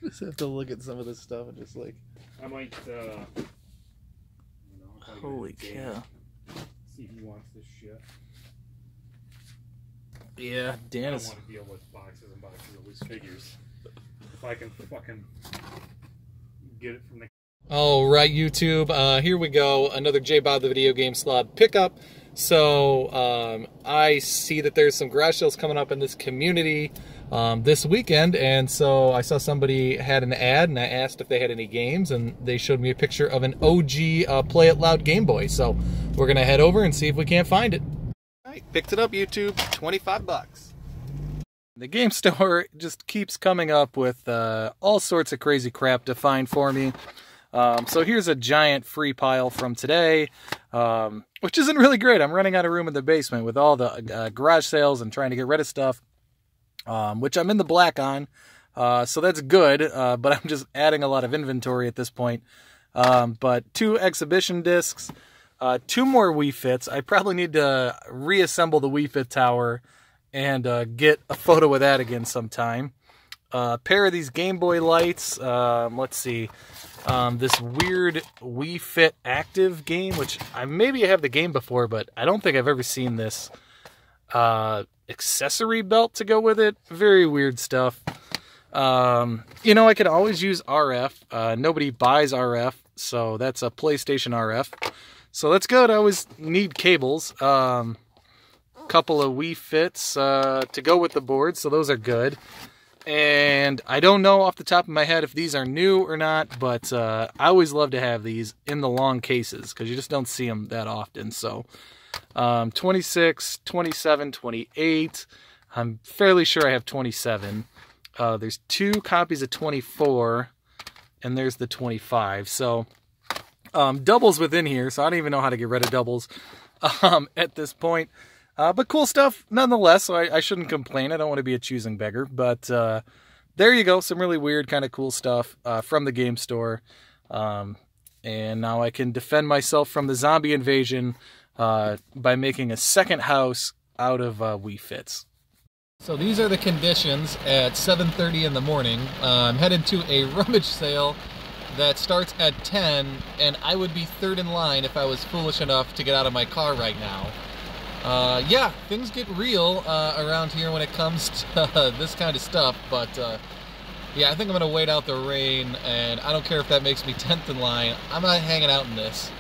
Just have to look at some of this stuff and just like... I might, Holy cow. See if he wants this shit. Yeah, Dan I don't is... want to deal with boxes and boxes of loose figures. If I can fucking get it from the... All right, YouTube, here we go. Another J-Bob the Video Game Slob pickup. So, I see that there's some garage sales coming up in this community this weekend, and so I saw somebody had an ad, and I asked if they had any games, and they showed me a picture of an OG Play It Loud Game Boy. So, we're going to head over and see if we can't find it. All right, picked it up, YouTube, 25 bucks. The game store just keeps coming up with all sorts of crazy crap to find for me. So here's a giant free pile from today, which isn't really great. I'm running out of room in the basement with all the garage sales and trying to get rid of stuff, which I'm in the black on. So that's good, but I'm just adding a lot of inventory at this point. But 2 exhibition discs, 2 more Wii Fits. I probably need to reassemble the Wii Fit tower and get a photo of that again sometime. A pair of these Game Boy lights. Let's see. This weird Wii Fit Active game, which maybe I have the game before, but I don't think I've ever seen this accessory belt to go with it. Very weird stuff. You know, I could always use RF. Nobody buys RF, so that's a PlayStation RF. So that's good. I always need cables. Couple of Wii Fits to go with the board, so those are good. And I don't know off the top of my head if these are new or not, but I always love to have these in the long cases because you just don't see them that often. So 26, 27, 28. I'm fairly sure I have 27. There's 2 copies of 24, and there's the 25. So doubles within here, so I don't even know how to get rid of doubles at this point. But cool stuff nonetheless, so I shouldn't complain. I don't want to be a choosing beggar. But there you go, some really weird kind of cool stuff from the game store. And now I can defend myself from the zombie invasion by making a second house out of Wii Fits. So these are the conditions at 7:30 in the morning. I'm headed to a rummage sale that starts at 10, and I would be third in line if I was foolish enough to get out of my car right now. Yeah, things get real around here when it comes to this kind of stuff, but yeah, I think I'm going to wait out the rain, and I don't care if that makes me 10th in line. I'm not hanging out in this.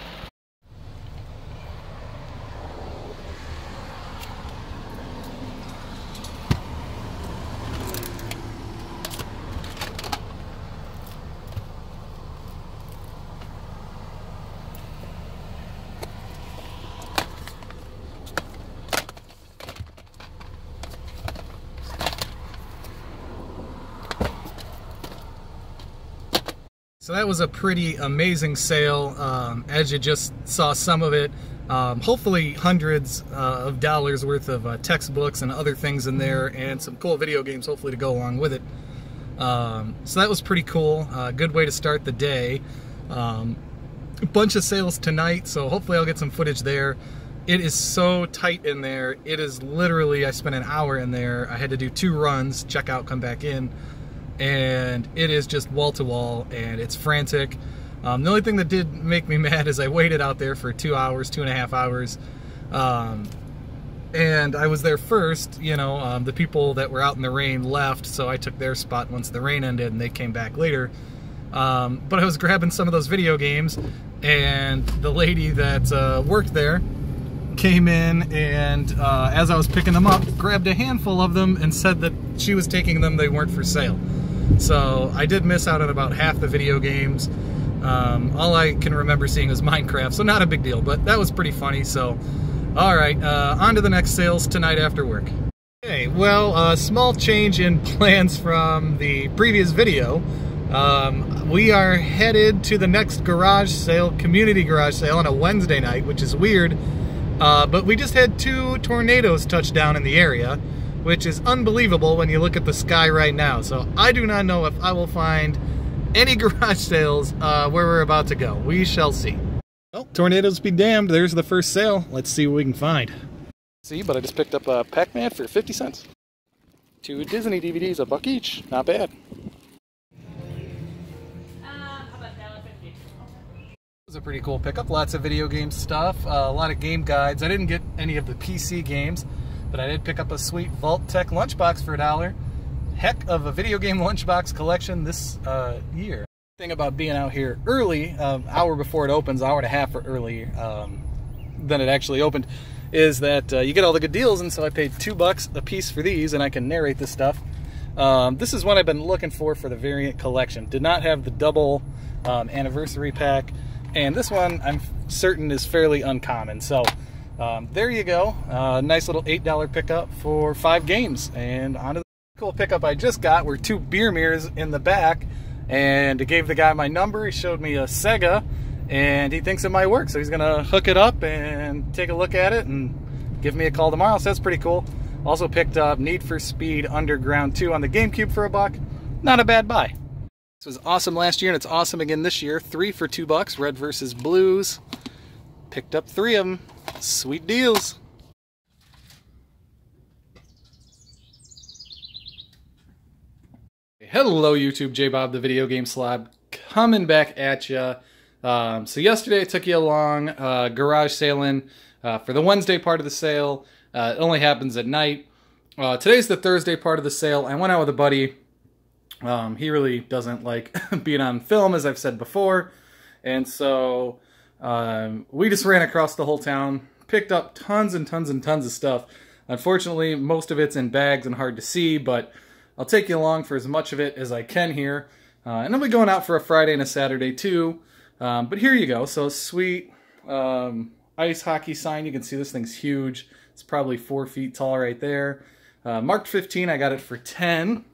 So that was a pretty amazing sale, as you just saw some of it. Hopefully hundreds of dollars worth of textbooks and other things in there, and some cool video games hopefully to go along with it. So that was pretty cool. Good way to start the day. A bunch of sales tonight, so hopefully I'll get some footage there. It is so tight in there. It is literally, I spent an hour in there. I had to do 2 runs, check out, come back in. And it is just wall to wall, and it's frantic. The only thing that did make me mad is I waited out there for 2 hours, 2.5 hours, and I was there first. You know, the people that were out in the rain left, so I took their spot once the rain ended, and they came back later. But I was grabbing some of those video games, and the lady that worked there came in and as I was picking them up, grabbed a handful of them and said that she was taking them, they weren't for sale. So I did miss out on about half the video games. All I can remember seeing was Minecraft, so not a big deal, but that was pretty funny. So alright, on to the next sales tonight after work. Okay, well, small change in plans from the previous video. We are headed to the next garage sale, community garage sale, on a Wednesday night, which is weird. But we just had 2 tornadoes touch down in the area, which is unbelievable when you look at the sky right now. So I do not know if I will find any garage sales where we're about to go. We shall see. Well, tornadoes be damned. There's the first sale. Let's see what we can find. See, but I just picked up a Pac-Man for 50 cents. 2 Disney DVDs, $1 each. Not bad. was a pretty cool pickup. Lots of video game stuff, a lot of game guides. I didn't get any of the PC games, but I did pick up a sweet Vault-Tec lunchbox for $1. Heck of a video game lunchbox collection this year. Thing about being out here early, hour before it opens, hour and a half early than it actually opened, is that you get all the good deals, and so I paid $2 a piece for these, and I can narrate this stuff. This is what I've been looking for the variant collection. Did not have the double anniversary pack, and this one I'm certain is fairly uncommon. So there you go, nice little $8 pickup for 5 games. And on to the cool pickup I just got were 2 beer mirrors in the back, and it gave the guy my number. He showed me a Sega, and he thinks it might work, so he's gonna hook it up and take a look at it and give me a call tomorrow. So that's pretty cool. Also picked up Need for Speed Underground 2 on the GameCube for $1. Not a bad buy. This was awesome last year, and it's awesome again this year. 3 for $2, Red versus Blues. Picked up 3 of them. Sweet deals. Hello YouTube, J-Bob the Video Game Slob, coming back at ya. So yesterday I took you along garage sailing for the Wednesday part of the sale. It only happens at night. Today's the Thursday part of the sale. I went out with a buddy. He really doesn't like being on film, as I've said before. And so we just ran across the whole town, picked up tons and tons and tons of stuff. Unfortunately, most of it's in bags and hard to see, but I'll take you along for as much of it as I can here. And I'll be going out for a Friday and a Saturday too. But here you go. So sweet ice hockey sign. You can see this thing's huge. It's probably 4 feet tall right there. Marked 15, I got it for 10.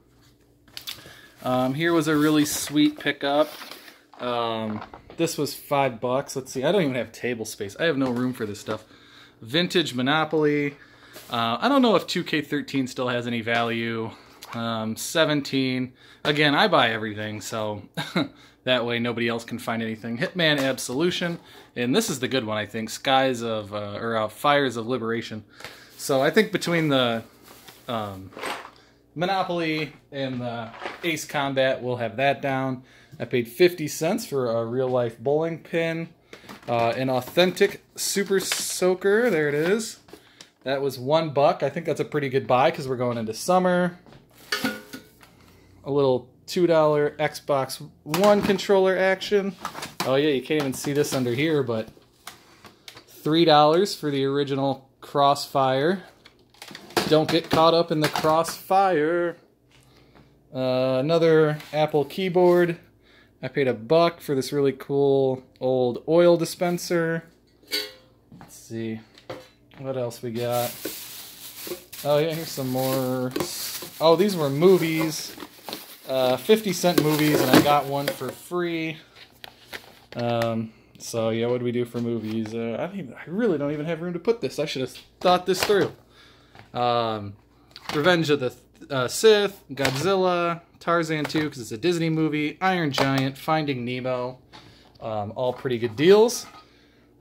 Here was a really sweet pickup. This was $5. Let's see, I don't even have table space. I have no room for this stuff. Vintage Monopoly. I don't know if 2K13 still has any value. 17. Again, I buy everything, so that way nobody else can find anything. Hitman Absolution, and this is the good one, I think. Fires of Liberation. So I think between the Monopoly and the Ace Combat, we'll have that down. I paid 50 cents for a real-life bowling pin. An authentic Super Soaker, there it is. That was $1. I think that's a pretty good buy because we're going into summer. A little $2 Xbox One controller action. Oh yeah, you can't even see this under here, but $3 for the original Crossfire. Don't get caught up in the crossfire. Another Apple keyboard. I paid $1 for this really cool old oil dispenser. Let's see. What else we got? Oh yeah, here's some more. Oh, these were movies. 50-cent movies, and I got one for free. So yeah, what do we do for movies? I really don't even have room to put this. I should have thought this through. Revenge of the Sith, Godzilla, Tarzan 2 because it's a Disney movie, Iron Giant, Finding Nemo. All pretty good deals.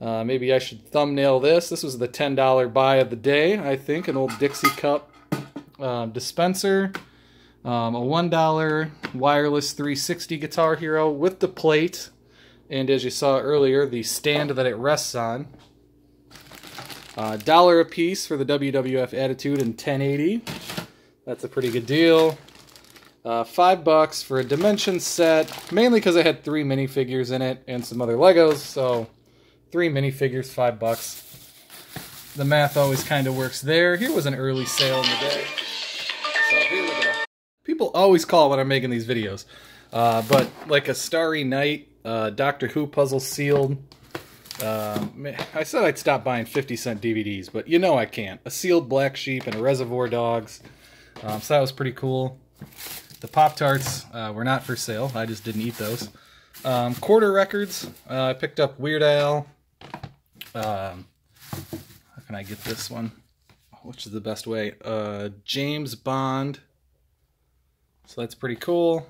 Maybe I should thumbnail this. This was the $10 buy of the day, I think. An old Dixie Cup dispenser. A $1 wireless 360 Guitar Hero with the plate, and as you saw earlier, the stand that it rests on. $1 a piece for the WWF Attitude in 1080. That's a pretty good deal. $5 for a Dimension set, mainly because I had 3 minifigures in it and some other Legos, so 3 minifigures, $5. The math always kind of works there. Here was an early sale in the day. So here we go. People always call when I'm making these videos, but like a Starry Night, Doctor Who puzzle sealed. I said I'd stop buying 50-cent DVDs, but you know I can't. A sealed Black Sheep and a Reservoir Dogs, so that was pretty cool. The Pop-Tarts were not for sale. I just didn't eat those. Quarter records. I picked up Weird Al. How can I get this one? Which is the best way? James Bond. So that's pretty cool.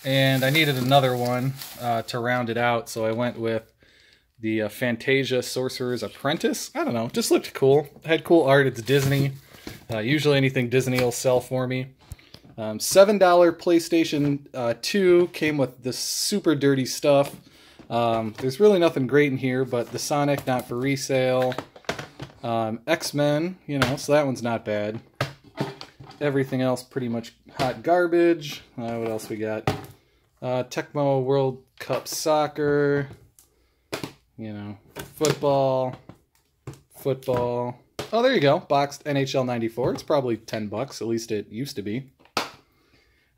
And I needed another one to round it out, so I went with the Fantasia Sorcerer's Apprentice. I don't know, just looked cool. Had cool art, it's Disney. Usually anything Disney will sell for me. $7 PlayStation 2 came with this super dirty stuff. There's really nothing great in here, but the Sonic, not for resale. X-Men, you know, so that one's not bad. Everything else pretty much hot garbage. What else we got? Tecmo World Cup Soccer. You know, football. Oh, there you go. Boxed NHL 94. It's probably $10. At least it used to be.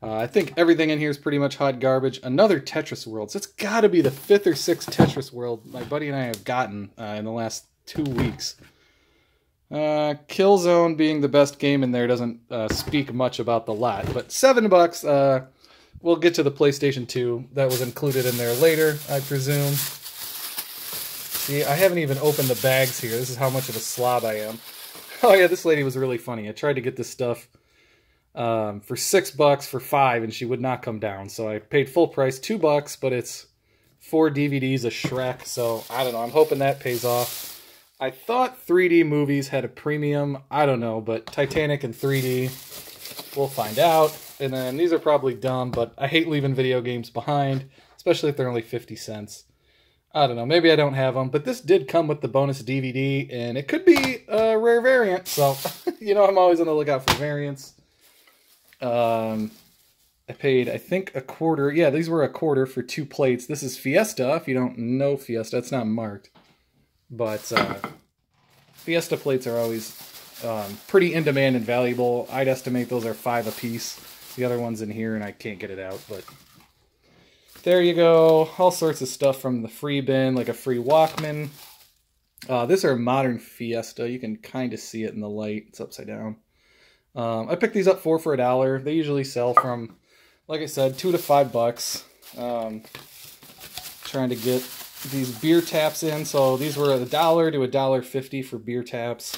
I think everything in here is pretty much hot garbage. Another Tetris Worlds. It's got to be the 5th or 6th Tetris World my buddy and I have gotten in the last 2 weeks. Killzone being the best game in there doesn't speak much about the lot. But $7, we'll get to the PlayStation 2. That was included in there later, I presume. See, I haven't even opened the bags here. This is how much of a slob I am. Oh yeah, this lady was really funny. I tried to get this stuff for $6 for 5, and she would not come down. So I paid full price, $2, but it's 4 DVDs of Shrek. So I don't know. I'm hoping that pays off. I thought 3D movies had a premium. I don't know, but Titanic in 3D, we'll find out. And then these are probably dumb, but I hate leaving video games behind, especially if they're only 50 cents. I don't know, maybe I don't have them, but this did come with the bonus DVD, and it could be a rare variant, so, you know, I'm always on the lookout for variants. I paid, I think, $0.25. Yeah, these were $0.25 for 2 plates. This is Fiesta. If you don't know Fiesta, it's not marked. But Fiesta plates are always pretty in demand and valuable. I'd estimate those are $5 a piece. The other one's in here, and I can't get it out, but there you go. All sorts of stuff from the free bin, like a free Walkman. These are modern Fiesta. You can kind of see it in the light. It's upside down. I picked these up for $1. They usually sell from, like I said, $2 to $5. Trying to get these beer taps in. So these were $1 to $1.50 for beer taps.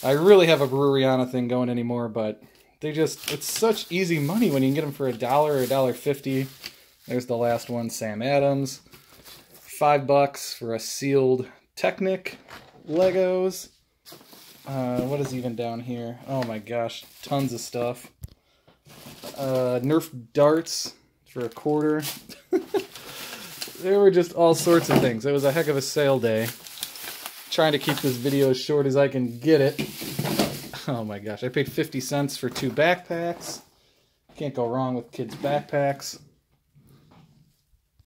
I really have a Breweryana thing going anymore, but they just, it's such easy money when you can get them for $1 or $1.50. There's the last one, Sam Adams. $5 for a sealed Technic Legos. What is even down here? Oh my gosh, tons of stuff. Nerf darts for $0.25. There were just all sorts of things. It was a heck of a sale day. Trying to keep this video as short as I can get it. Oh my gosh, I paid 50 cents for 2 backpacks. Can't go wrong with kids' backpacks.